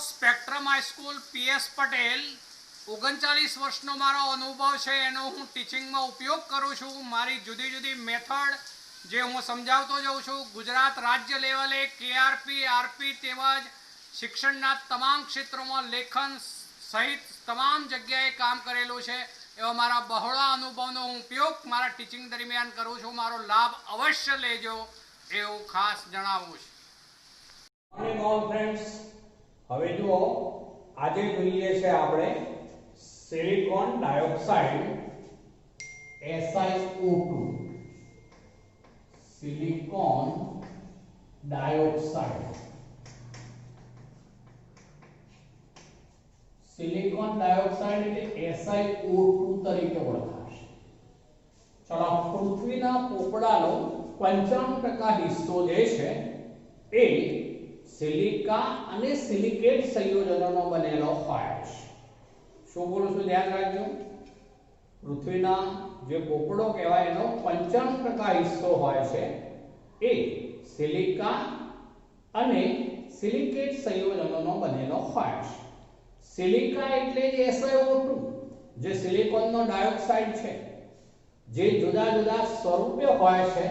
Spectrum high school PS Patel 39 વર્ષનો મારો અનુભવ છે એનો હું ટીચિંગમાં ઉપયોગ કરું છું. મારી જુદી જુદી મેથડ જે હું સમજાવતો જાઉં છું. ગુજરાત રાજ્ય લેવલે કેઆરપી આરપી તેમજ શિક્ષણના તમામ ક્ષેત્રોમાં લેખન સહિત તમામ જગ્યાએ કામ કરેલું છે. એવા મારા બહોળા અનુભવનો હું ઉપયોગ મારા ટીચિંગ દરમિયાન કરું છું. મારો લાભ અવશ્ય લેજો એવું ખાસ જણાવું છું. મોર્નિંગ ઓલ ફ્રેન્ડ્સ, હવે જુઓ આજે જોઈએ છે આપણે silicon dioxide SiO2. Silicon dioxide એટલે SiO2 તરીકે ઓળખાશે. ચલો, પૃથ્વીના પોપડાનો 95% હિસ્સો જે છે એ સિલિકા અને સિલિકેટ સંયોજનોનો બનેલો હોય છે. શું બોલું છું, ધ્યાન રાખજો. પૃથ્વીના જે પોપડો કહેવાય એનો 95% હિસ્સો હોય છે એ સિલિકા અને સિલિકેટ સંયોજનોનો બનેલો હોય છે. સિલિકા એટલે જ SiO2 જે સિલિકોનનો ડાયોક્સાઇડ છે, જે જુદા જુદા સ્વરૂપે હોય છે,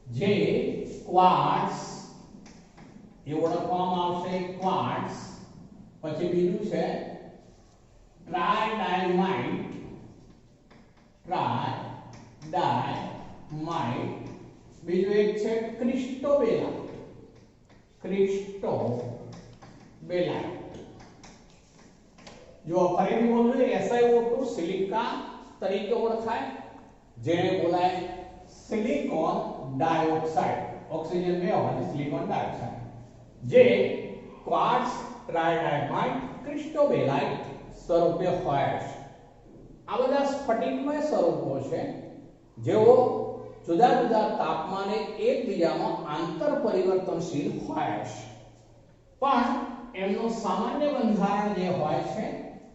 જે ક્વાર્ટઝ એ ઓળખવામાં આવશે ક્વાર્ટઝ, પછી બીજું છે ટ્રાયડાયમાઇટ, બીજું એક છે ક્રિસ્ટોબેલાઇટ. જો ફરીથી બોલું SiO2 સિલિકા તરીકે ઓળખાય, જેને બોલાય સિલિકોન ડાયોક્સાઇડ. ઓક્સિજન 2 હોય સિલિકોન ડાયોક્સાઇડ, જે ક્વાર્ટઝ, ટ્રાયડાયમાઇટ, ક્રિસ્ટોબેલાઇટ સ્વરૂપે હોય છે. આ બધા સ્ફટિકમય સ્વરૂપો છે જેઓ જુદા જુદા તાપમાને એકબીજામાં આંતર પરિવર્તનશીલ હોય છે, પણ એમનું સામાન્ય બંધારણ જે હોય છે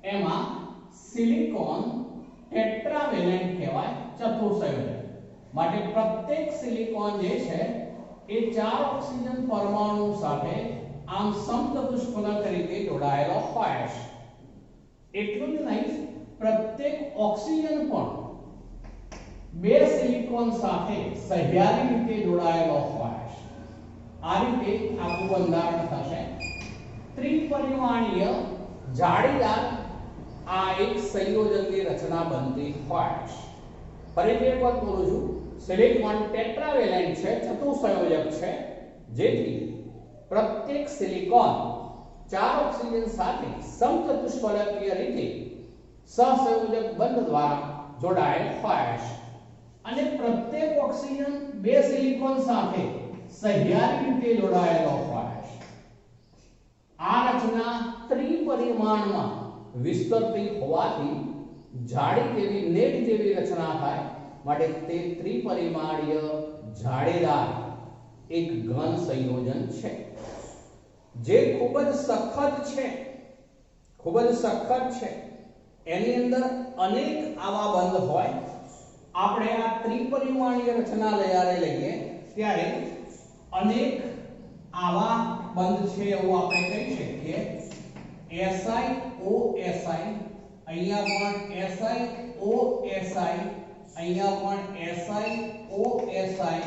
એમાં સિલિકોન ટેટ્રાવેલેન્ટ કહેવાય, ચતુઃસંયોજક. માટે પ્રત્યેક સિલિકોન જે છે એ 4 ઓક્સિજન પરમાણુ સાથે આમ સમચતુષ્ફલક રીતે જોડાયેલો હોય છે. એટલું જ નહીં, પ્રત્યેક ઓક્સિજન પણ 2 સિલિકોન સાથે સહ્યારી રીતે જોડાયેલો હોય છે. આ રીતે આખું બંધારણ થશે. ત્રિપરિમાણીય જાળીદાર આ એક સંયોજનની રચના બનતી હોય છે. ફરીથી એક વાત બોલું છું, સિલિકોન ટેટ્રાવેલેન્ટ છે, ચતુઃસંયોજક છે, જેથી પ્રત્યેક સિલિકોન 4 ઓક્સિજન સાથે સમચતુષ્ફલકીય રીતે સહસંયોજક બંધ દ્વારા જોડાયેલ હોય છે. અને પ્રત્યેક ઓક્સિજન 2 સિલિકોન સાથે સહ્યારી રીતે જોડાયેલો હોય છે. આ રચના ત્રિપરિમાણમાં વિસ્તરતી હોવાથી જાળી જેવી નેટ જેવી રચના થાય, માટે તે ત્રિપરિમાણીય જાળીદાર એક ઘન સંયોજન છે, જે ખૂબ જ સખત છે. એની અંદર અનેક આવા બંધ હોય. આપણે આ ત્રિપરિમાણીય રચના લઈએ ત્યારે અનેક આવા બંધ છે એવું આપણે કહી શકીએ. SiOSi, અહીંયા પણ SiOSi, અહીંયા પણ SiOSi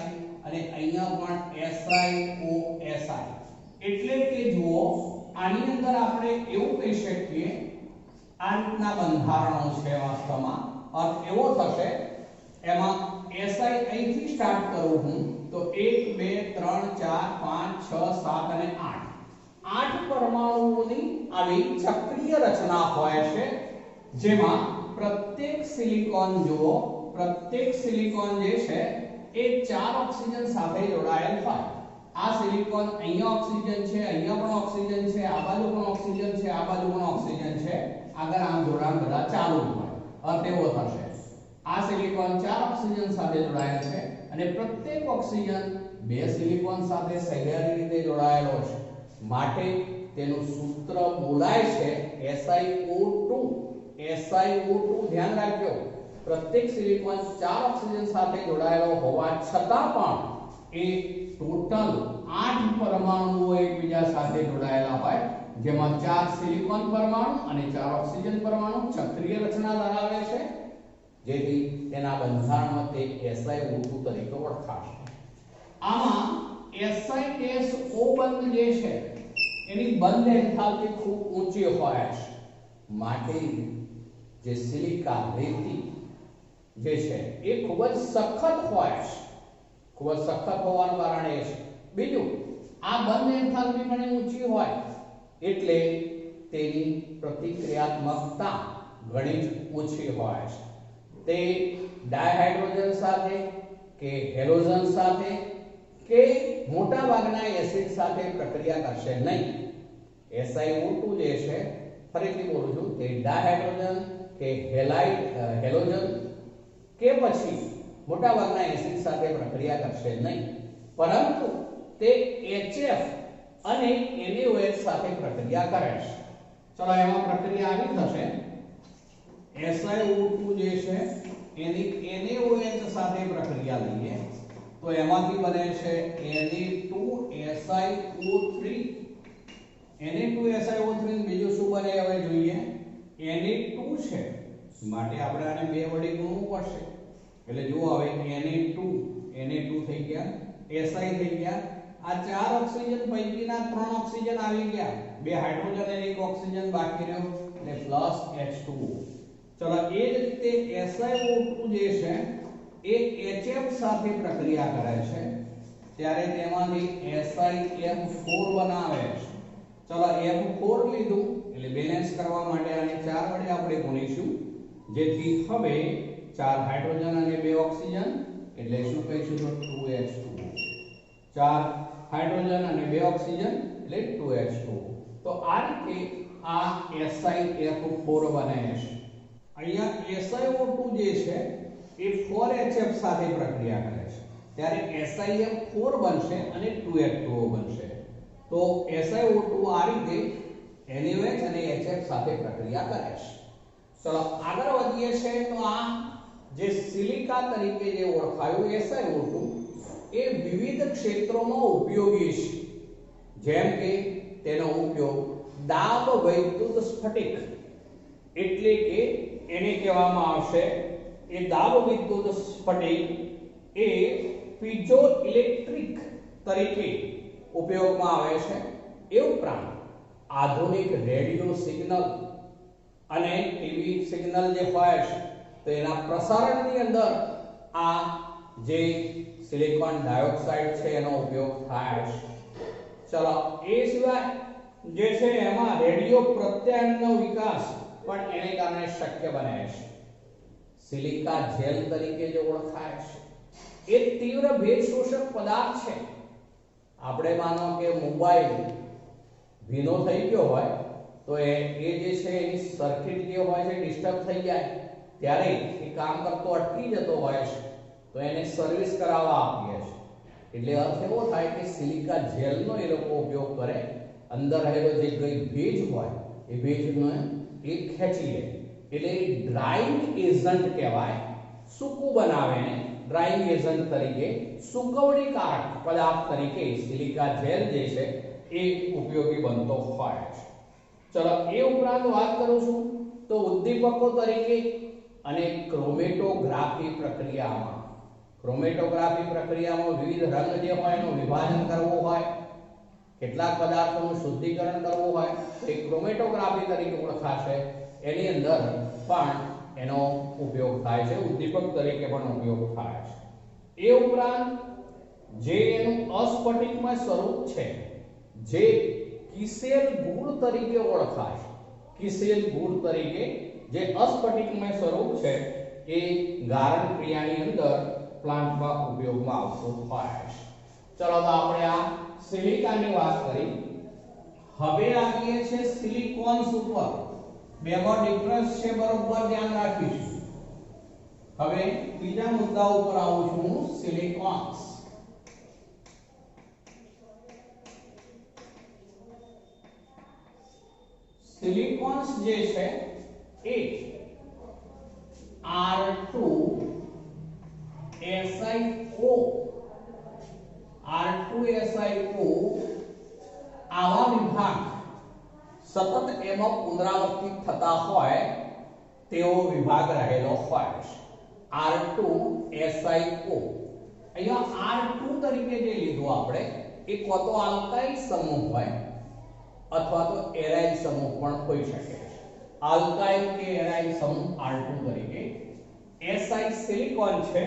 અને અહીંયા પણ SiOSi. એટલે કે જુઓ, આની અંદર આપણે એવું કહી શકીએ, આ રીતના બંધારણો છે. વાસ્તવમાં અર્થ એવો થશે, એમાં SI અહીંથી સ્ટાર્ટ કરું હું તો 1 2 3 4 5 6 7 અને 8 પરમાણુઓની આવી ચક્રીય રચના હોય છે, જેમાં પ્રત્યેક સિલિકોન જે છે એ 4 ઓક્સિજન સાથે જોડાયેલ હોય. આ સિલિકોન અહીંયા ઓક્સિજન છે, અહીંયા પણ ઓક્સિજન છે, આ બાજુ પણ ઓક્સિજન છે, આ બાજુ પણ ઓક્સિજન છે. આગળ આમ જોડાણ બધા ચાલુ હોય. અર્થ એવો થશે, આ સિલિકોન 4 ઓક્સિજન સાથે જોડાયેલ છે અને પ્રત્યેક ઓક્સિજન 2 સિલિકોન સાથે સહ્યારી રીતે જોડાયેલો છે. માટે તેનું સૂત્ર બોલાય છે SiO2. ધ્યાન રાખજો, પ્રત્યેક સિલિકોન 4 ઓક્સિજન સાથે જોડાયેલો હોવા છતાં પણ એ ટોટલ 8 પરમાણુઓ એકબીજા સાથે જોડાયેલા હોય, જેમાં 4 સિલિકોન પરમાણુ અને 4 ઓક્સિજન પરમાણુ ચક્રીય રચના ધરાવે છે, જેથી તેના બંધારણમાં તે SiO2 તરીકે ઓળખાશે. આમાં Si-O બંધ જે છે એની બંધ એન્થાલ્પી ખૂબ ઊંચી હોય છે, માટે જે સિલિકા રેતી જે છે એ ખૂબ જ સખત હોય છે. ખૂબ જ સખત હોવાનું કારણ એ છે. બીજું, આ બંધ એન્થાલ્પી પણ ઊંચી હોય એટલે તેની પ્રતિક્રિયાત્મકતા ઘણી જ ઓછી હોય છે. તે ડાયહાઇડ્રોજન સાથે કે હેલોજન સાથે કે મોટા ભાગના એસિડ સાથે પ્રક્રિયા કરશે નહીં. SiO2 જે છે, ફરીથી બોલું છું, તે ડાયહાઇડ્રોજન કે હેલોજન કે પછી મોટા ભાગના એસિડ સાથે પ્રક્રિયા કરશે નહીં, પરંતુ તે HF અને NaOH સાથે પ્રક્રિયા કરે છે. ચલો એમાં પ્રક્રિયા આવી થશે. SiO2 જે છે એની NaOH સાથે પ્રક્રિયા લઈએ તો એમાંથી બને છે Na2SiO3. Na2SiO3 બીજું શું બને હવે જોઈએ. Na2 છે માટે આપણે આને 2 વડે ગુણવું પડશે. એટલે જુઓ હવે Na2 થઈ ગયા, Si થઈ ગયા. આ 4 ઓક્સિજન પૈકીના 3 ઓક્સિજન આવી ગયા, 2 હાઇડ્રોજન અને 1 ઓક્સિજન બાકી રહ્યો એટલે પ્લસ H2O. ચલો એ જ રીતે SiO2 જે છે એ HF સાથે પ્રક્રિયા કરે છે, ત્યારે તેમાંથી SiF4 બનાવે છે. ચલો F4 લીધું એટલે બેલેન્સ કરવા માટે આને 4 વડે આપણે ગુણીશું, જેથી હવે 4 હાઇડ્રોજન અને 2 ઓક્સિજન એટલે શું કહીશું તો 2H2O. 4 હાઇડ્રોજન અને 2 ઓક્સિજન એટલે 2H2O. તો આ રીતે આ SiF4 બને છે. અહીંયા SiO2 જે છે એ 4HF સાથે પ્રક્રિયા કરે છે, ત્યારે SiF4 બનશે અને 2H2O બનશે. તો SiO2 આ રીતે NaOH અને HF સાથે પ્રક્રિયા કરે છે. ચલો આગળ વધીએ છે તો આ જે સિલિકા તરીકે જે ઓળખાયું SiO2 એ વિવિધ ક્ષેત્રોમાં ઉપયોગી છે. જેમ કે તેનો ઉપયોગ દાબ વૈદ્યુત સ્ફટિક એટલે કે એને કહેવામાં આવશે એ દાબ વિદ્યુત સ્ફટિક એ પીઝો ઇલેક્ટ્રિક તરીકે ઉપયોગમાં આવે છે. એ ઉપરાંત આધુનિક રેડિયો સિગ્નલ અને ટીવી સિગ્નલ જે હોય છે તો એના પ્રસારણની અંદર આ જે સિલિકોન ડાયોક્સાઇડ છે એનો ઉપયોગ થાય છે. ચલો એ સિવાય જે છે એમાં રેડિયો પ્રત્યાયનનો વિકાસ પણ એને કારણે શક્ય બને છે. સિલિકા જેલ તરીકે જે ઓળખાય છે એ તીવ્ર ભેજ શોષક પદાર્થ છે. આપણે માનો કે મોબાઈલ ભીનો થઈ ગયો હોય તો એ જે છે એની સર્કિટ જે હોય છે ડિસ્ટર્બ થઈ જાય, ત્યારે એ કામ કરતો અટકી જતો હોય છે તો એને સર્વિસ કરાવવા આપીએ છે. એટલે અર્થ એવો થાય કે સિલિકા જેલનો એ લોકો ઉપયોગ કરે, અંદર રહેલો જે કઈ ભેજ હોય એ ભેજનો એ ખેંચી લે, એટલે ડ્રાઇંગ એજન્ટ કહેવાય. સૂકું બનાવે ને ડ્રાઇંગ એજન્ટ તરીકે, સૂકવણીકારક પદાર્થ તરીકે સિલિકા જેલ જે છે એ ઉપયોગી બનતો હોય છે. ચલો એ ઉપરાંત વાત કરું છું તો ઉદ્દીપકો તરીકે અને ક્રોમેટોગ્રાફી પ્રક્રિયામાં વિવિધ રંગ જે હોય એનું વિભાજન કરવું હોય, કેટલાક પદાર્થોનું શુદ્ધિકરણ કરવું હોય તો એ ક્રોમેટોગ્રાફી તરીકે ઓળખાશે. એની અંદર પણ એનો ઉપયોગ થાય છે, ઉદ્દીપક તરીકે પણ ઉપયોગ થાય છે. એ ઉપરાંત જે એનું અસ્ફટિકમય સ્વરૂપ છે જે કિસેલ ગુણ તરીકે ઓળખાય, કિસેલ ગુણ તરીકે જે અસ્ફટિકમય સ્વરૂપ છે એ ગારણ ક્રિયાની અંદર પ્લાન્ટમાં ઉપયોગમાં આવતું હોય છે. ચલો તો આપણે આ સિલિકાની વાત કરી. હવે આવીએ છે સિલિકોન્સ ઉપર. બેમાં ડિફરન્સ છે બરોબર ધ્યાન રાખીશું. હવે બીજા મુદ્દા ઉપર આવું છું, સિલિકોન્સ. સિલિકોન્સ જે છે એ R2SiO R2SiO આવા વિભાગ સતત એમાં પુનરાવર્તિત થતા હોય તેવો વિભાગ રહેલો હોય છે R2SiO અહીંયા R2 તરીકે જે લીધું આપણે એ કો તો આલ્કાઇલ સમૂહ હોય અથવા તો એરાઇલ સમૂહ પણ હોઈ શકે છે આલ્કાઇલ કે એરાઇલ સમૂહ R2 તરીકે Si સિલિકોન છે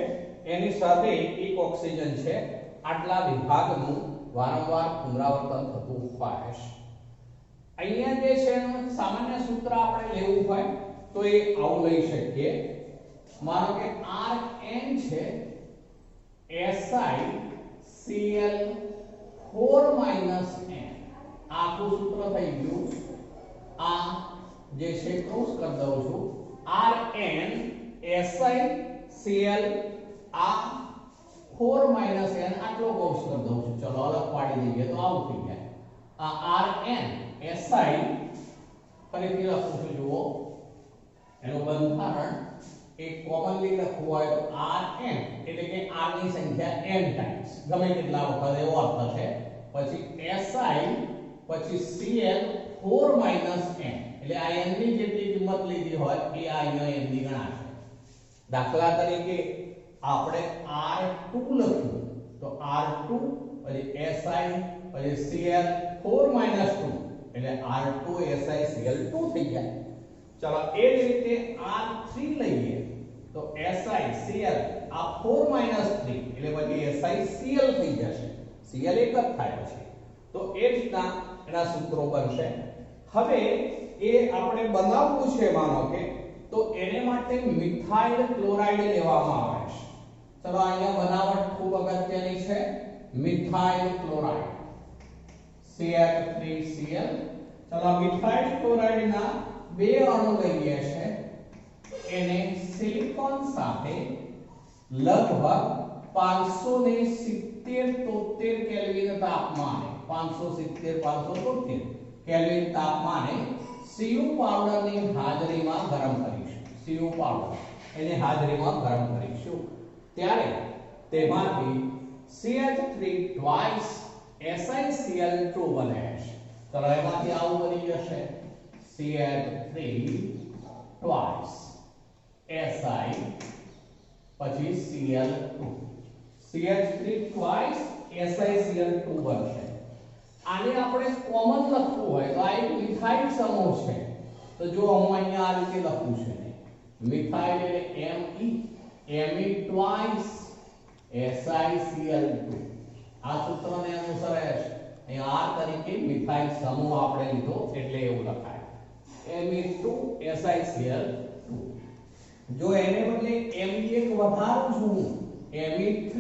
એની સાથે એક ઓક્સિજન છે આટલા વિભાગનું વારંવાર પુનરાવર્તન થતું હોય છે અહીંયા જે છે એનું સામાન્ય સૂત્ર આપણે લેવું હોય તો એ આવું લઈ શકીએ માનો કે Rn છે SiCl4 n આખું સૂત્ર થઈ ગયું આ જે છે ક્રોસ કરી દઉં છું Rn SiCl આ 4 n આટલો ક્રોસ કરી દઉં છું ચલો અલગ પાડી દઈએ તો આવું થઈ જાય આ Rn Si ફરીથી લખું છું જુઓ એનું બંધારણ એક કોમનલી લખવું હોય તો Rn એટલે કે r ની સંખ્યા n ટાઈમ્સ ગમે તેટલા વખત એવો અર્થ છે પછી Si પછી Cl 4 n એટલે આ n ની જેટલી કિંમત લીધી હોય એ આ અહીંયા n ની ગણાશે દાખલા તરીકે આપણે R2 લખ્યું તો R2 પછી Si પછી Cl 4 2 એટલે R2 Si Cl 2 થઈ જાય ચલો એ જ રીતે R3 લઈએ તો Si Cl આ 4 3 એટલે પછી Si Cl થઈ જશે Cl એક જ થાય છે તો એ રીતના એના સૂત્રો બનશે હવે એ આપણે બનાવવું છે માનો કે તો એને માટે મિથાઇલ ક્લોરાઇડ લેવામાં આવે છે ચલો અહીંયા બનાવટ ખૂબ અગત્યની છે મિથાઇલ ક્લોરાઇડ CH3Cl ચલો મિથાઇલ ક્લોરાઇડ ના બે અણુ લઈએ છે એને સિલિકોન સાથે લગભગ 570-73 કેલ્વિન તાપમાને 570-573 કેલ્વિન તાપમાને Cu પાવડરની હાજરીમાં ગરમ કરીશું Cu પાવડર એની હાજરીમાં ગરમ કરીશું ત્યારે તેમાંથી CH3 twice SiCl2 બને છે તો એમાંથી આવું બની જશે CH3 twice Si પછી Cl2 CH3 twice SiCl2 બનશે આને આપણે કોમન લખવું હોય તો આ એક મિથાઇલ સમૂહ છે તો જો હું અહીંયા આ રીતે લખું છું મિથાઇલ એટલે Me twice SiCl2 આ સૂત્રને અનુસરે છે અહીંયા R તરીકે મિથાઇલ સમૂહ આપણે લીધો એટલે એવું લખાય Me2 SiCl2 જો એને બદલે Me એક વધારું છું Me3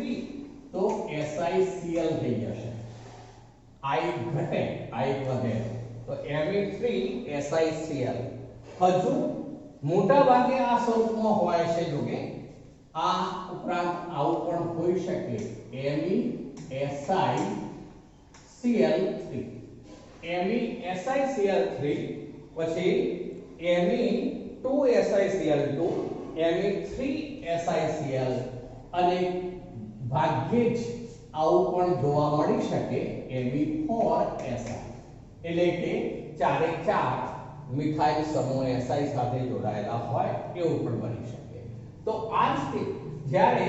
તો SiCl થઈ જશે I ઘટે I વધે તો Me3 SiCl હજુ મોટા ભાગે આ સ્વરૂપમાં હોય છે જો કે આ ઉપરાંત આવું પણ હોઈ શકે MeSiCl3 MeSiCl3 પછી Me2SiCl2 Me3SiCl અને ભાગ્યે જ આવું પણ જોવા મળી શકે Me4Si એટલે કે ચારે ચાર મિથાઇલ સમૂહ Si સાથે જોડાયેલા હોય એવું પણ બની શકે તો આ રીતે જ્યારે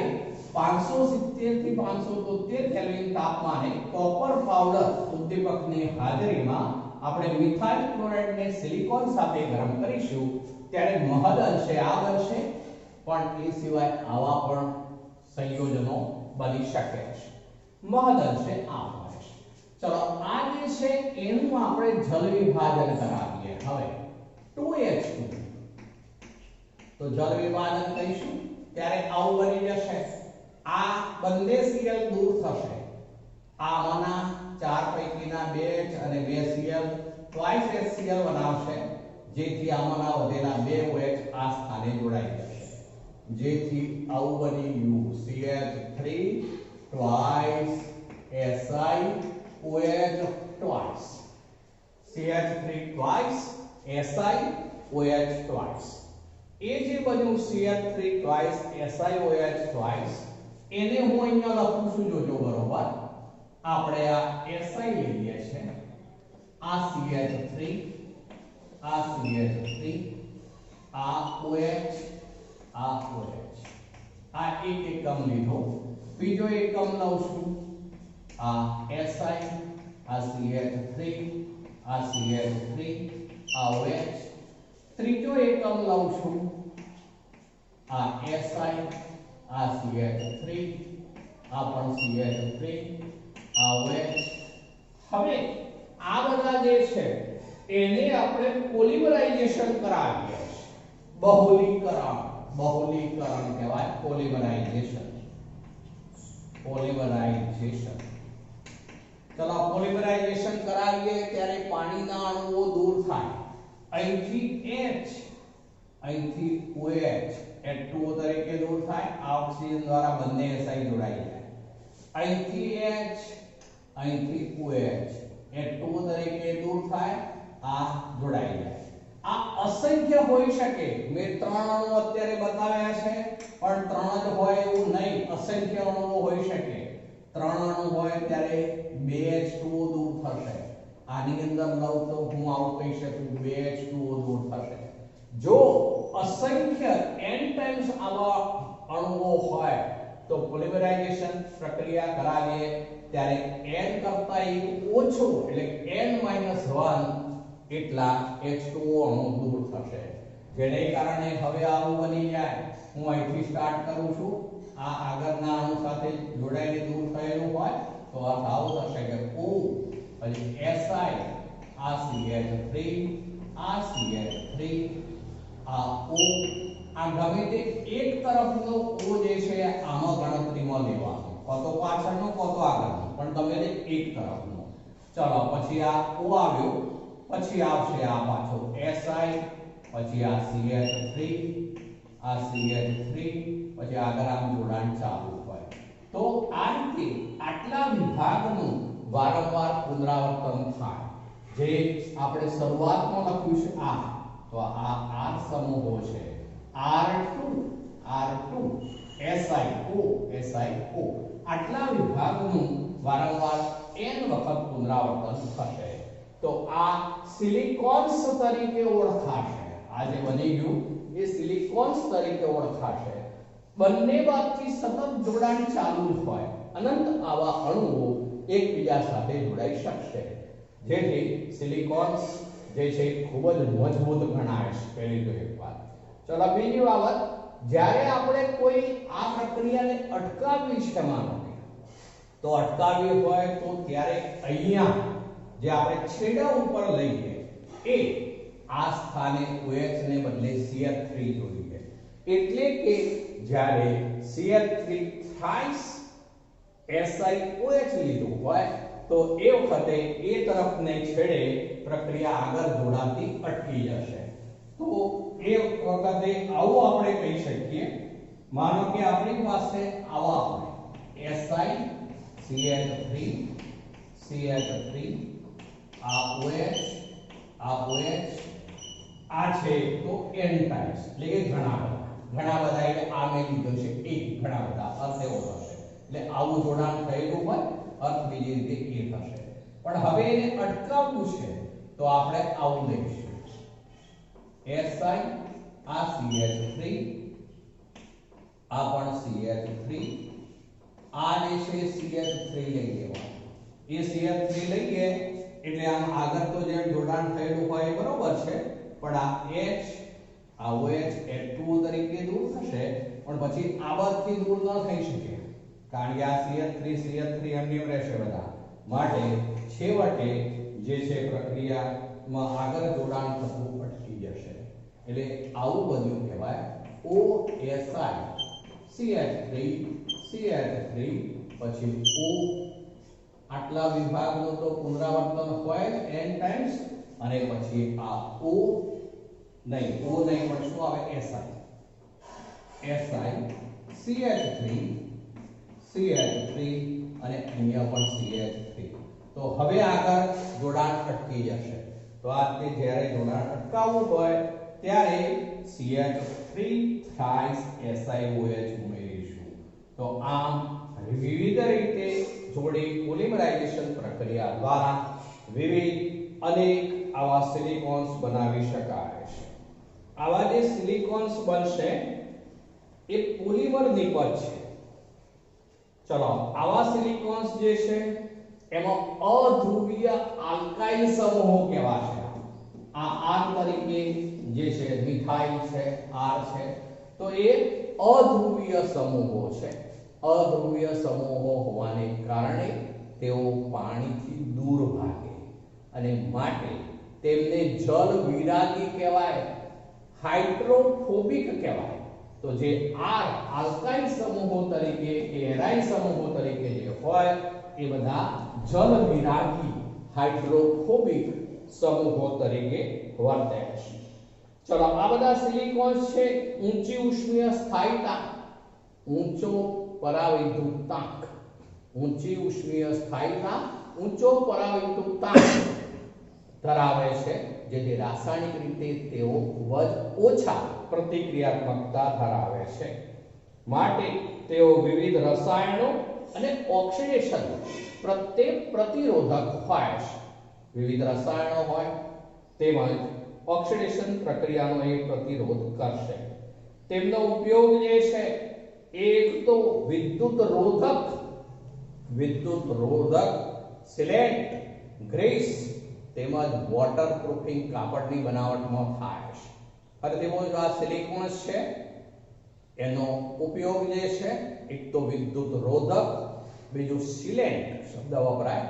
570 થી 573 કેલ્વિન તાપમાને કોપર પાવડર ઉદ્દીપકની હાજરીમાં આપણે મિથાઇલ ક્લોરાઇડને સિલિકોન સાથે ગરમ કરીશું ત્યારે મહદ અંશે આ બનશે પણ એ સિવાય આવા પણ સંયોજનો બની શકે છે મહદ અંશે આ હોય છે ચલો આ જે છે એનું આપણે જલ વિભાજન કરાવીએ હવે 2H2 તો જલ વિભાજન કરીશું ત્યારે આવું બની જશે આ બંને Cl દૂર થશે આમાંના ચાર પૈકીના 2H અને 2Cl twice HCl બનાવશે જેથી આમાંના વધેલા 2OH આ સ્થાને જોડાઈ જશે જેથી આવું બની ગયું CH3 twice SiOH twice CH3 twice SiOH twice એ જે બન્યું CH3 twice SiOH twice એને હું અહીંયા લખું છું જોજો બરોબર આપણે આ SI લઈએ છે, આ CH3, આ CH3, આ OH, આ OH, આ એક એકમ લીધો. બીજો એકમ લઉં છું, આ SI, આ CH3, આ CH3, આ OH. ત્રીજો એકમ લઉં છું, આ SI, આ CH3, આ પણ CH3, આ OH. હવે આ બધા જે છે એને આપણે પોલિમરાઇઝેશન કરાવીએ છીએ. બહુલીકરણ કહેવાય, પોલિમરાઇઝેશન. ચલો પોલિમરાઇઝેશન કરાવીએ ત્યારે પાણીના અણુઓ દૂર થાય. અહીંથી H, અહીંથી OH H2O તરીકે દૂર થાય. આ ઓક્સિજન દ્વારા બંને SI જોડાઈ જાય. અહીંથી H, અહીંથી OH H2O તરીકે દૂર થાય. આ જોડાઈ જાય. આ અસંખ્ય હોઈ શકે. મેં 3 અણુ અત્યારે બતાવ્યા છે, પણ 3 જ હોય એવું નહીં, અસંખ્ય અણુઓ હોઈ શકે. 3 અણુ હોય ત્યારે 2H2O દૂર થશે. આની અંદર લઉં તો હું આવું કહી શકું 2H2O દૂર થશે. જો અસંખ્ય n ટાઈમ્સ આવા અણુઓ હોય તો પોલિમરાઇઝેશન પ્રક્રિયા કરાવીએ ત્યારે n કરતા એક ઓછો એટલે n-1 એટલા H2O અણુ દૂર થશે. જેને કારણે હવે આવું બની જાય. હું અહીંથી સ્ટાર્ટ કરું છું, આ આગળના અણુ સાથે જોડાઈને દૂર થયેલું હોય તો આ આવું થશે કે O, પછી SI, આ CH3, આ CH3, આ O. આ ગમે તે એક તરફનો O જે છે આમાં ગણતરીમાં લેવાનો, કાં તો પાછળનો કાં તો આગળનો, પણ ગમે તે એક તરફનો. ચલો પછી આ O આવ્યો, પછી આવશે આ પાછો SI, પછી આ CH3, આ CH3, પછી આગળ આમ જોડાણ ચાલુ હોય. તો આ રીતે આટલા વિભાગનું વારંવાર પુનરાવર્તન થાય. જે આપણે શરૂઆતમાં લખ્યું છે આ, તો આ R સમૂહો છે, R2, R2, SiO, SiO. આટલા વિભાગનું વારંવાર n વખત પુનરાવર્તન થશે. તો આ સિલિકોન્સ તરીકે ઓળખાશે. આ જે બની ગયું એ સિલિકોન્સ તરીકે ઓળખાશે. બંને બાજુથી સતત જોડાણ ચાલુ હોય, અનંત આવા અણુઓ એકબીજા સાથે જોડાઈ શકશે, જેથી સિલિકોન્સ જે છે ખૂબ જ મજબૂત ગણાય છે. પહેલી તો એક વાત. ચલો બીજી બાબત, જ્યારે આપણે કોઈ આ પ્રક્રિયાને અટકાવવી છે, માનો તો અટકાવવી હોય તો ત્યારે અહીંયા જે આપણે છેડા ઉપર લઈએ એ આ સ્થાને OH ને બદલે CH3 જોઈએ. એટલે કે જ્યારે CH3 thrice SiOH લીધું હોય તો એ વખતે એ તરફને છેડે પ્રક્રિયા આગળ જોડાતી અટકી જશે. તો એ વખતે આવું આપણે કહી શકીએ, માનો કે આપણી પાસે આવા હોય Si, CH3, CH3, આ OH, આ છે તો n ટાઈમ્સ, એટલે કે ઘણા બધા એટલે આ મેં લીધો છે એક, ઘણા બધા અર્થ એવો થશે. એટલે આવું જોડાણ થયેલું હોય, અર્થ બીજી રીતે એ થશે. પણ હવે એને અટકાવવું છે તો આપણે આવું લઈશું Si, આ CH3, આ પણ CH3, આ જે છે CH3 લઈ લેવાનું. એ CH3 લઈએ એટલે આમ આગળ તો જે જોડાણ થયેલું હોય એ બરોબર છે, પણ આ H, આ OH H2O તરીકે દૂર થશે, પણ પછી આ બાજુથી દૂર ન થઈ શકે, કારણ કે આ CH3 એમની રહેશે બધા. માટે છેવટે જે છે પ્રક્રિયામાં આગળ જોડાણ થતું અટકી જશે. એટલે આવું બધું કહેવાય OSI, CH3, પછી O. આટલા વિભાગનું તો પુનરાવર્તન હોય n ટાઈમ્સ, અને પછી આ O નહીં પણ શું આવે Si, CH3, અને અહીંયા પણ CH3. તો હવે આગળ જોડાણ અટકી જશે. તો આ રીતે જ્યારે જોડાણ અટકાવવું હોય ત્યારે CH3 thrice SiOH ઉમેરીશું. તો આમ વિવિધ રીતે જોડી પોલિમરાઇઝેશન પ્રક્રિયા દ્વારા વિવિધ અનેક આવા સિલિકોન્સ બનાવી શકાય છે. આવા જે સિલિકોન્સ બનશે એ પોલિમર નિપજ છે. ચલો આવા સિલિકોન્સ જે છે એમાં અધ્રુવીય આલ્કાઇલ સમૂહો કહેવાશે. આ R તરીકે જે છે મિથાઇલ છે, R છે, તો એ અધ્રુવીય સમૂહો છે. અધ્રુવીય સમૂહો હોવાને કારણે તેઓ પાણીથી દૂર ભાગે અને માટે તેમને જલ વિરાગી કહેવાય, હાઇડ્રોફોબિક કહેવાય. તો જે R આલ્કાઇલ સમૂહો તરીકે કે એરાઇલ સમૂહો તરીકે જે હોય એ બધા જલ વિરાગી હાઇડ્રોફોબિક સમૂહો તરીકે વર્તે છે. ચલો આ બધા સિલિકોન્સ છે ઊંચી ઉષ્મીય સ્થાયીતા, ઊંચો પરાવૈદ્યુતાંક, ઊંચી ઉષ્મીય સ્થાયીતા, ઊંચો પરાવૈદ્યુતાંક ધરાવે છે, જેથી રાસાયણિક રીતે તેઓ ખૂબ જ ઓછા પ્રતિક્રિયાત્મકતા ધરાવે છે. માટે તેઓ વિવિધ રસાયણો અને ઓક્સિડેશન પ્રત્યે પ્રતિરોધક હોય છે. વિવિધ રસાયણો હોય તેમજ ઓક્સિડેશન પ્રક્રિયાનો એ પ્રતિરોધ કરશે. તેમનો ઉપયોગ જે છે એક તો વિદ્યુત રોધક, સિલેન્ટ, ગ્રીસ તેમજ વોટરપ્રૂફિંગ કાપડની બનાવટમાં થાય છે. અને તેઓ જો આ સિલિકોન્સ છે એનો ઉપયોગ જે છે એક તો વિદ્યુત રોધક, બીજું સિલેન્ટ શબ્દ વપરાય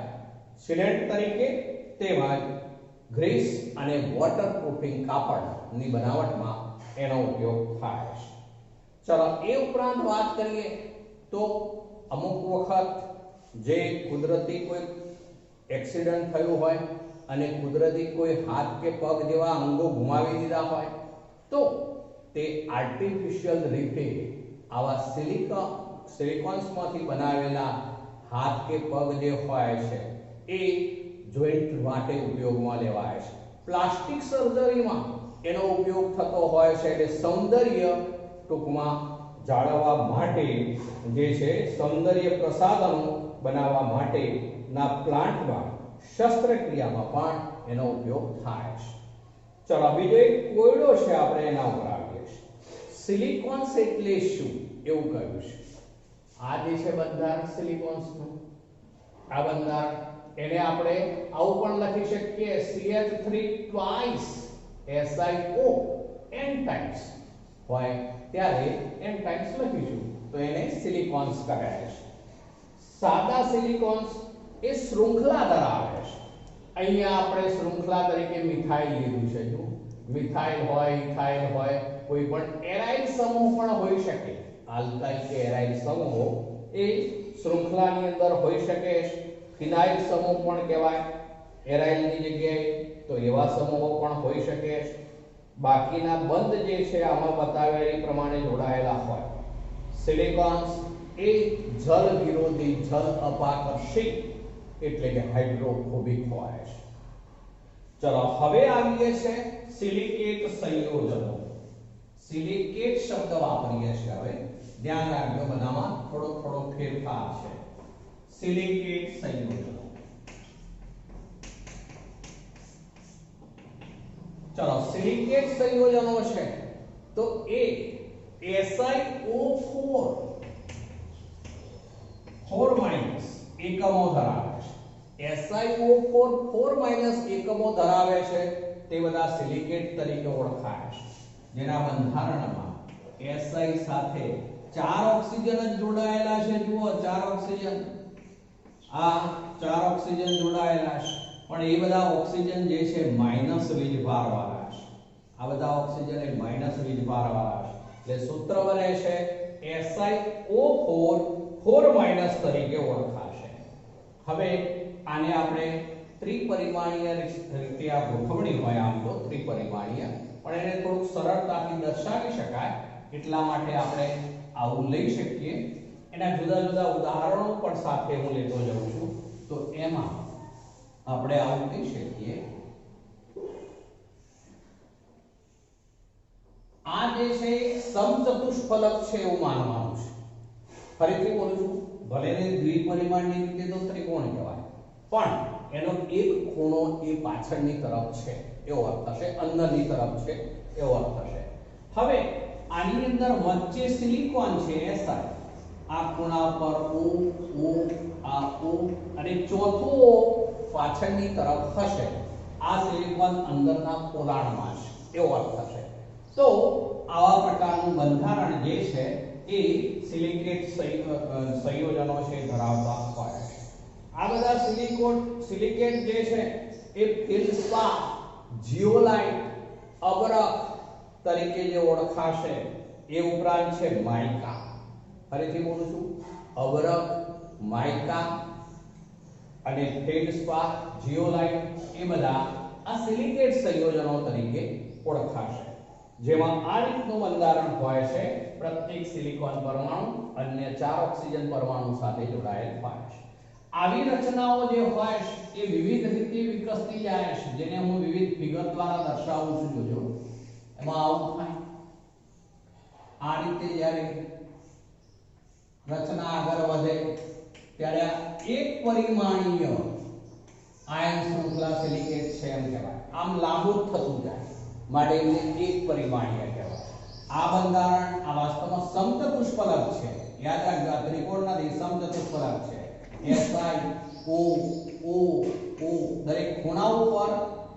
સિલેન્ટ તરીકે, તેમજ ગ્રીસ અને વોટરપ્રૂફિંગ કાપડની બનાવટમાં એનો ઉપયોગ થાય છે. ચલો એ ઉપરાંત વાત કરીએ તો અમુક વખત જે કુદરતી કોઈ એક્સિડન્ટ થયું હોય અને કુદરતી કોઈ હાથ કે પગ જેવા અંગો ગુમાવી દીધા હોય તો તે આર્ટિફિશિયલ રીતે આવા સિલિકોન્સમાંથી બનાવેલા હાથ કે પગ જે હોય છે એ જોઈન્ટ માટે ઉપયોગમાં લેવાય છે. પ્લાસ્ટિક સર્જરીમાં એનો ઉપયોગ થતો હોય છે, એટલે સૌંદર્ય ટૂંકમાં જાળવવા માટે જે છે સૌંદર્ય પ્રસાધનો બનાવવા માટેના પ્લાન્ટમાં શસ્ત્રક્રિયામાં પણ એનો ઉપયોગ થાય છે. ચલો બીજો એક કોયડો છે, આપણે એના ઉપર આવીએ છીએ. સિલિકોન્સ એટલે શું એવું કહ્યું છે. આ જે છે બંધારણ સિલિકોન્સનું, આ બંધારણ એને આપણે આવું પણ લખી શકીએ CH3 twice SiO n times હોય ત્યારે n times લખીશું તો એને સિલિકોન્સ કહેવાય છે. સાદા સિલિકોન્સ એ શૃંખલા ધરાવે છે. અહીંયા આપણે શૃંખલા તરીકે મિથાઇલ લીધું છે. જો મિથાઇલ હોય, ઇથાઇલ હોય, કોઈ પણ એરાઇલ સમૂહ પણ હોઈ શકે. આલ્કાઇલ કે એરાઇલ સમૂહો એ શૃંખલાની અંદર હોઈ શકે છે. ફિનાઇલ સમૂહ પણ કહેવાય એરાઇલની જગ્યાએ, તો એવા સમૂહો પણ હોઈ શકે છે. બાકીના બંધ જે છે આમાં બતાવ્યા એ પ્રમાણે જોડાયેલા હોય. સિલિકોન્સ એ જલ વિરોધી, જલ અપાકર્ષી એટલે કે હાઇડ્રોફોબિક હોય છે. ચલો હવે આવીએ છે સિલિકેટ સંયોજનો. સિલિકેટ શબ્દ વાપરીએ છીએ. હવે ધ્યાન રાખજો બધામાં થોડો ફેરફાર છે. સિલિકેટ સંયોજનો. ચલો સિલિકેટ સંયોજનો છે તો એ SiO4 4- એકમો ધરાવે છે. SiO4 4- એકમો ધરાવે છે તે બધા સિલિકેટ તરીકે ઓળખાય છે. જેના બંધારણમાં Si સાથે 4 ઓક્સિજન જ જોડાયેલા છે. જુઓ 4 ઓક્સિજન, આ 4 ઓક્સિજન જોડાયેલા છે, પણ એ બધા ઓક્સિજન જે છે માઈનસ વીજભાર વાળા છે. આ બધા ઓક્સિજન એ માઈનસ વીજભાર વાળા છે. એટલે સૂત્ર બને છે SiO4 4- તરીકે ઓળખાશે. હવે આને આપણે ત્રિપરિમાણીય રીતે આ ગોઠવણી હોય, આમ તો ત્રિપરિમાણીય, પણ એને થોડું સરળતાથી દર્શાવી શકાય એટલા માટે આપણે આવું લઈ શકીએ. એના જુદા જુદા ઉદાહરણો પણ સાથે હું લેતો જાઉં છું. તો એમાં આપણે આવું કહી શકીએ, આ જે છે સમચતુષ્ફલક છે એવું માનવાનું છે. ફરીથી બોલું છું, ભલે ને દ્વિપરિમાણની રીતે તો ત્રિકોણ કહેવાય, પણ એનો એક ખૂણો એ પાછળની તરફ છે એવો અર્થ થશે, અંદરની તરફ છે એવો અર્થ થશે. હવે આની અંદર વચ્ચે સિલિકોન છે Si, આ ખૂણા પર O O આ O અને ચોથો પાછળની તરફ હશે. આ સિલિકોન અંદરના પોલાણમાં છે એવો અર્થ થશે. તો આવા પ્રકારનું બંધારણ જે છે એ સિલિકેટ સંયોજનો છે ધરાવતા હોય છે. આ બધા સિલિકેટ જે છે એ ફેલ્ડસ્પાર, જીઓલાઇટ, અબરખ તરીકે જે ઓળખાશે. એ ઉપરાંત છે માઇકા. ફરીથી બોલું છું, અબરખ, માઇકા અને ફેલ્ડસ્પાર, જીઓલાઇટ એ બધા આ સિલિકેટ સંયોજનો તરીકે ઓળખાશે, જેમાં આ રીતનું બંધારણ હોય છે. પ્રત્યેક સિલિકોન પરમાણુ અન્ય 4 ઓક્સિજન પરમાણુ સાથે જોડાયેલ હોય છે. આવી રચનાઓ જે હોય છે એ વિવિધ રીતે વિકસતી જાય છે, જેને હું વિવિધ ફિગર દ્વારા દર્શાવું છું. જોજો એમાં આવું થાય. આ રીતે જ્યારે રચના આગળ વધે ત્યારે એક પરિમાણીય આયન શૃંખલા સિલિકેટ છે એમ કહેવાય. આમ લાંબુ થતું જાય માટે એને એક પરિમાણીય કહેવાય. આ બંધારણ આ વાસ્તવમાં સમચતુષ્ફલક છે. યાદ રાખજો, આ ત્રિકોણ નથી, સમચતુષ્ફલક છે. Si O O O દરેક ખૂણા ઉપર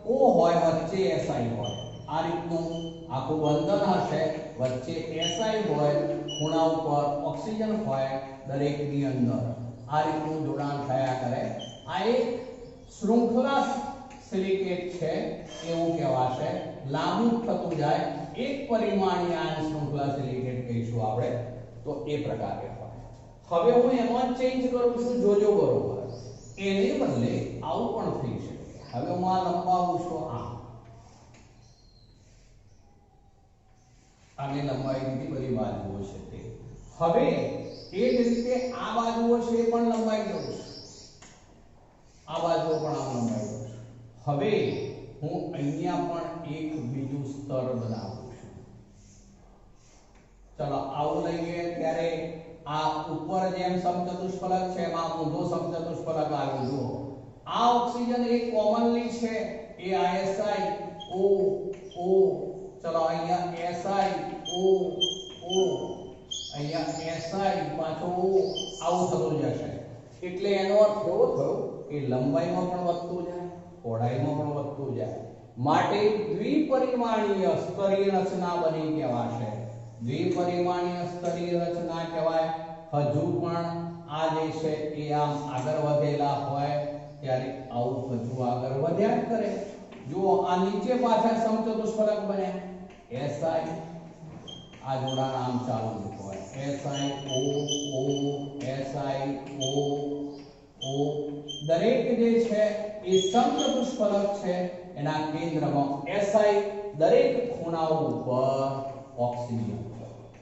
O હોય, વચ્ચે Si હોય. આ રીતનું આખું બંધન હશે. વચ્ચે Si હોય, ખૂણા ઉપર ઓક્સિજન હોય દરેકની અંદર. આ રીતનું જોડાણ થયા કરે. આ એક શૃંખલા સિલિકેટ છે એવું કહેવાશે. લાંબુ થતું જાય એક પરિમાણીય આયન શૃંખલા સિલિકેટ કહીશું આપણે, તો એ પ્રકારે હોય. હવે હું એમાં ચેન્જ કરું છું, જોજો બરોબર. એને બદલે આવું પણ થઈ શકે. હવે હું આ લંબાવું છું, આની લંબાઈ કેટલી બધી બાજુઓ છે તે. હવે એ જ રીતે આ બાજુઓ છે એ પણ લંબાઈ દઉં છું, આ બાજુઓ પણ આમ લંબાઈ દઉં છું. હવે હું અહીંયા પણ એક બીજું સ્તર બનાવું છું. ચલો આવું લઈએ ત્યારે આ ઉપર જેમ સમચતુષ્ફલક છે એમાં ઊંધો સમચતુષ્ફલક આવ્યો. જુઓ, આ ઓક્સિજન એક કોમનલી છે એ Si O O. ચલો અહીંયા Si O O, અહીંયા Si પાછો O, આવું થતું જશે. એટલે એનો અર્થ એવો થયો કે લંબાઈમાં પણ વધતું જાય, પહોળાઈમાં પણ વધતું જાય. માટે દ્વિપરિમાણીય સ્તરીય રચના બની કહેવાશે. દ્વિપરિમાણીય સ્તરીય રચના કહેવાય. હજુ પણ આ જે છે એ આમ આગળ વધેલા હોય ત્યારે આવું હજુ આગળ વધ્યા કરે. જુઓ, આ નીચે પાછા સમચતુષ્ફલક બન્યા. Si આ જોડાણ આમ ચાલુ હોય. Si O O Si O O દરેક જે છે એ સમચતુષ્ફલક છે. એના કેન્દ્રમાં Si દરેક ખૂણાઓ ઉપર ઓક્સિજન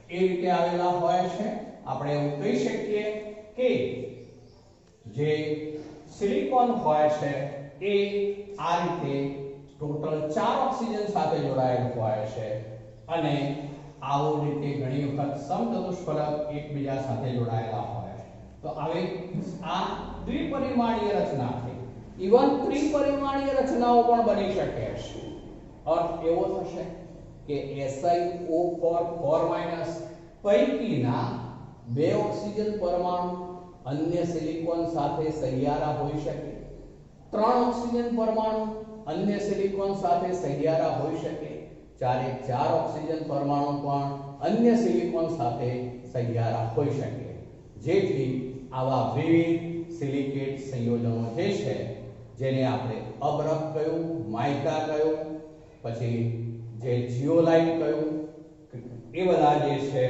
એ રીતે આવેલા હોય છે. આપણે એવું કહી શકીએ કે જે સિલિકોન હોય છે એ આ રીતે ટોટલ 4 ઓક્સિજન સાથે જોડાયેલ હોય છે અને આવો રીતે ઘણી વખત સમચતુષ્ફલક એકબીજા સાથે જોડાયેલા હોય છે. તો હવે આ દ્વિપરિમાણીય રચના થઈ. ઇવન ત્રિપરિમાણીય રચનાઓ પણ બની શકે છે. અર્થ એવો થશે કે SiO4 પૈકીના 2 ઓક્સિજન પરમાણુ અન્ય સિલિકોન સાથે સહિયારા હોઈ શકે. 3 ઓક્સિજન પરમાણુ અન્ય સિલિકોન સાથે સહિયારા હોઈ શકે. 4 ઓક્સિજન પરમાણુ પણ અન્ય સિલિકોન સાથે સહિયારા હોઈ શકે. જેથી આવા વિવિધ સિલિકેટ સંયોજનો જે છે, જેને આપણે અબરખ કહ્યું, માઇકા કહ્યું, પછી જે જીઓલાઇટ કહ્યું, એ બધા જે છે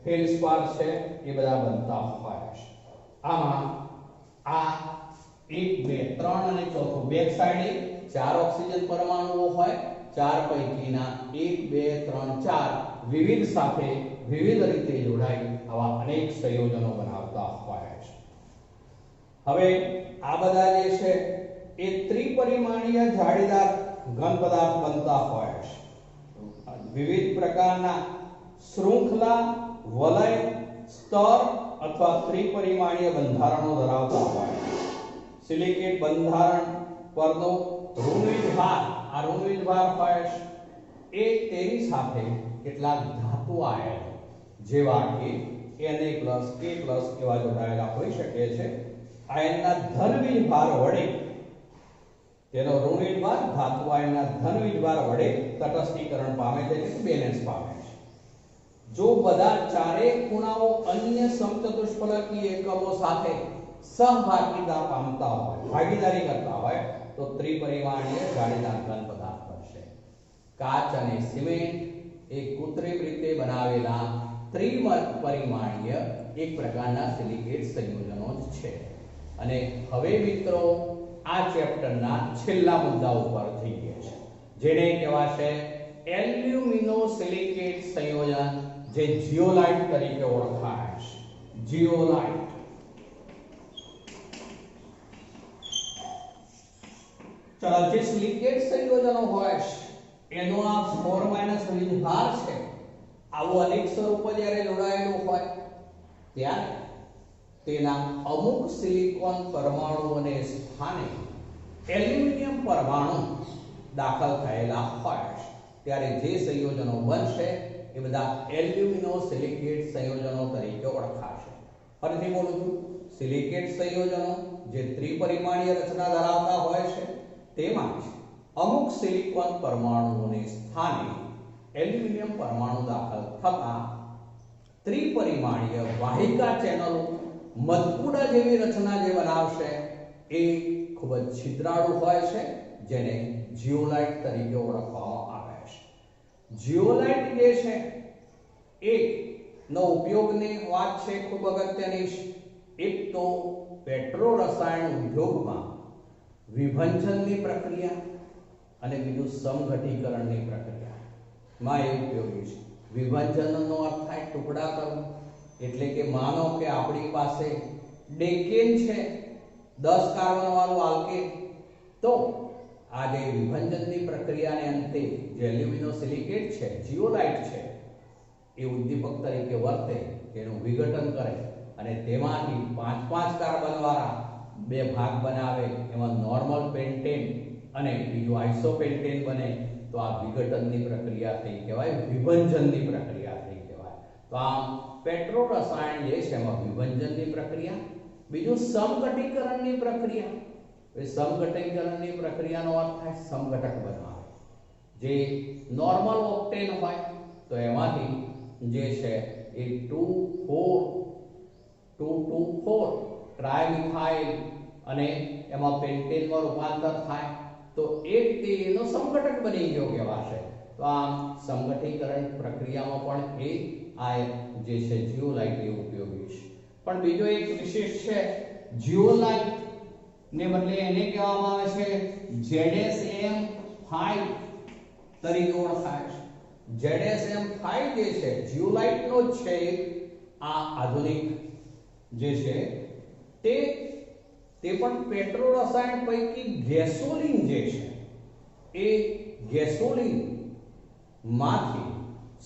ફેલ્ડસ્પાર છે, એ બધા બનતા હોય છે. આમાં આ 1 2 3 અને ચોથું બેક સાઈડે 4 ઓક્સિજન પરમાણુઓ હોય. 4 પૈકીના 1 2 3 4 વિવિધ સાથે વિવિધ રીતે જોડાઈ આવા અનેક સંયોજનો બનાવતા હોય છે. હવે આ બધા જે છે એ ત્રિપરિમાણીય જાળીદાર ઘન પદાર્થ બનતા હોય છે. વિવિધ પ્રકારના શૃંખલા, વલય, સ્તર અથવા ત્રિપરિમાણીય બંધારણો ધરાવતા હોય. સિલિકેટ બંધારણ પરનો ઋણવિજ ભાર, આ ઋણવિજ ભાર હોય એ તેની સાથે કેટલાક ધાતુ આયન જેવા કે Na+, K+ એવા જોડાયેલા હોઈ શકે છે. આયનના ધનવિજ ભાર વડે તેનો ઋણવિજ ભાર ધાતુ આયનના ધનવિજ ભાર વડે તટસ્થીકરણ પામે છે, એટલે બેલેન્સ પામે છે. જો બધા ચારેય ખૂણાઓ અન્ય સમચતુષ્ફલકીય એકમો સાથે સહભાગીતા પામતા હોય, ભાગીદારી કરતા હોય તો ત્રિપરિમાણીય જાળીદાર ઘન પદાર્થ બનશે. કાચ અને સિમેન્ટ એ કૃત્રિમ રીતે બનાવેલા ત્રિપરિમાણીય એક પ્રકારના સિલિકેટ સંયોજનો જ છે. અને હવે મિત્રો આ ચેપ્ટરના છેલ્લા મુદ્દા ઉપર થઈ ગયા છે, જેને કહેવાશે એલ્યુમિનો-સિલિકેટ સંયોજન, જે જીઓલાઇટ તરીકે ઓળખાય છે. જીઓલાઇટ. ચલો, જે સિલિકેટ સંયોજનો હોય છે એનો આ 4 વીજ ભાર છે, આવું અનેક સ્વરૂપ જ્યારે જોડાયેલું હોય ત્યારે તેના અમુક સિલિકોન પરમાણુઓને સ્થાને એલ્યુમિનિયમ પરમાણુ દાખલ થયેલા હોય ત્યારે જે સંયોજનો બનશે એ બધા એલ્યુમિનો-સિલિકેટ સંયોજનો તરીકે ઓળખાશે. ફરીથી બોલું છું, સિલિકેટ સંયોજનો જે ત્રિપરિમાણીય રચના ધરાવતા હોય છે તેમાં જ અમુક સિલિકોન પરમાણુઓને સ્થાને એલ્યુમિનિયમ પરમાણુ દાખલ થતા ત્રિપરિમાણીય વાહિકા ચેનલો મધપુડા જેવી રચના જે બનાવશે એ ખૂબ જ છિદ્રાળુ હોય છે, જેને જીઓલાઇટ તરીકે ઓળખવામાં આવે છે. જીઓલાઇટ જે છે એ નો ઉપયોગની વાત છે ખૂબ અગત્યની છે. એક તો પેટ્રો રસાયણ ઉદ્યોગમાં વિભંજનની પ્રક્રિયા અને બીજું સમઘટીકરણની પ્રક્રિયા માં એ ઉપયોગી છે. વિભંજનનો અર્થ થાય ટુકડા કરવું, એટલે કે માનો કે આપણી પાસે ડેકેન છે 10 કાર્બન વાળું આલ્કેન, તો આ જે વિભંજનની પ્રક્રિયાને અંતે જે એલ્યુમિનો-સિલિકેટ છે, જીઓલાઇટ છે, એ ઉદ્દીપક તરીકે વર્તે, તેનું વિઘટન કરે અને તેમાંથી 5-5 કાર્બન વાળા બે ભાગ બનાવે, એમાં નોર્મલ પેન્ટેન અને બીજું આઇસોપેન્ટેન બને, તો આ વિઘટનની પ્રક્રિયા થઈ કહેવાય, વિભંજનની પ્રક્રિયા થઈ કહેવાય. તો આમ પેટ્રો રસાયણ જે છે એમાં વિભંજનની પ્રક્રિયા, બીજું સમઘટીકરણની પ્રક્રિયા. એ સમઘટીકરણની પ્રક્રિયાનો અર્થ થાય સમઘટક બનાવે. જે નોર્મલ ઓક્ટેન હોય તો એમાંથી જે છે એ 2,4 ટ્રાયમિથાઇલ અને એમાં પેન્ટેનમાં રૂપાંતર થાય તો એક તે એનો સમઘટક બની ગયો કહેવાશે. તો આમ સમઘટીકરણ પ્રક્રિયામાં પણ આ જે છે જીઓલાઇટ એ ઉપયોગી છે. પણ બીજો એક વિશેષ છે, જીઓલાઇટ ને બદલે એને કહેવામાં આવે છે ZSM5 તરીકે ઓળખાય છે. ZSM5 જે છે જીઓલાઇટનો જ છે, આ આધુનિક જે છે તે પણ પેટ્રો રસાયણ પૈકી ગેસોલિન જે છે એ ગેસોલિન માંથી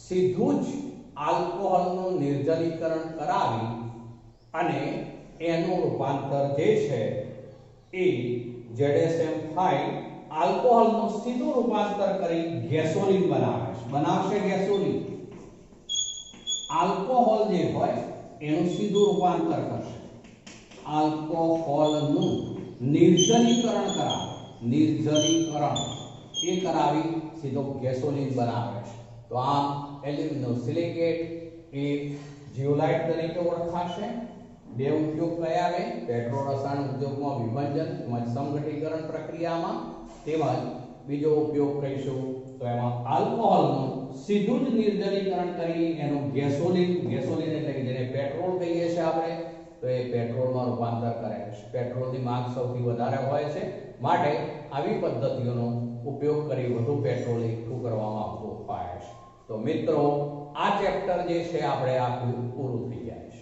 સીધું જ આલ્કોહોલનું નિર્જલીકરણ કરાવી અને એનું રૂપાંતર જે છે એ ZSM5 આલ્કોહોલનું સીધું રૂપાંતર કરી ગેસોલિન બનાવશે ગેસોલિન. આલ્કોહોલ જે હોય એનું સીધું રૂપાંતર કરશે, આલ્કોહોલનું નિર્જલીકરણ એ કરાવી સીધો ગેસોલિન બનાવે છે. તો આમ એલ્યુમિનો-સિલિકેટ એ જીઓલાઇટ તરીકે ઓળખાશે. બે ઉપયોગ કયા આવે? પેટ્રો રસાયણ ઉદ્યોગમાં વિભંજન તેમજ સમઘટીકરણ પ્રક્રિયામાં, તેમજ બીજો ઉપયોગ કહીશું તો એમાં આલ્કોહોલનું સીધું જ નિર્જલીકરણ કરી એનું ગેસોલિન એટલે કે જેને પેટ્રોલ કહીએ છીએ આપણે, તો એ પેટ્રોલમાં રૂપાંતર કરે છે. પેટ્રોલની માંગ સૌથી વધારે હોય છે, માટે આવી પદ્ધતિઓનો ઉપયોગ કરી વધુ પેટ્રોલ એકઠું કરવામાં આવતું હોય છે. તો મિત્રો આ ચેપ્ટર જે છે આપણે આ પૂરું થઈ જાય છે.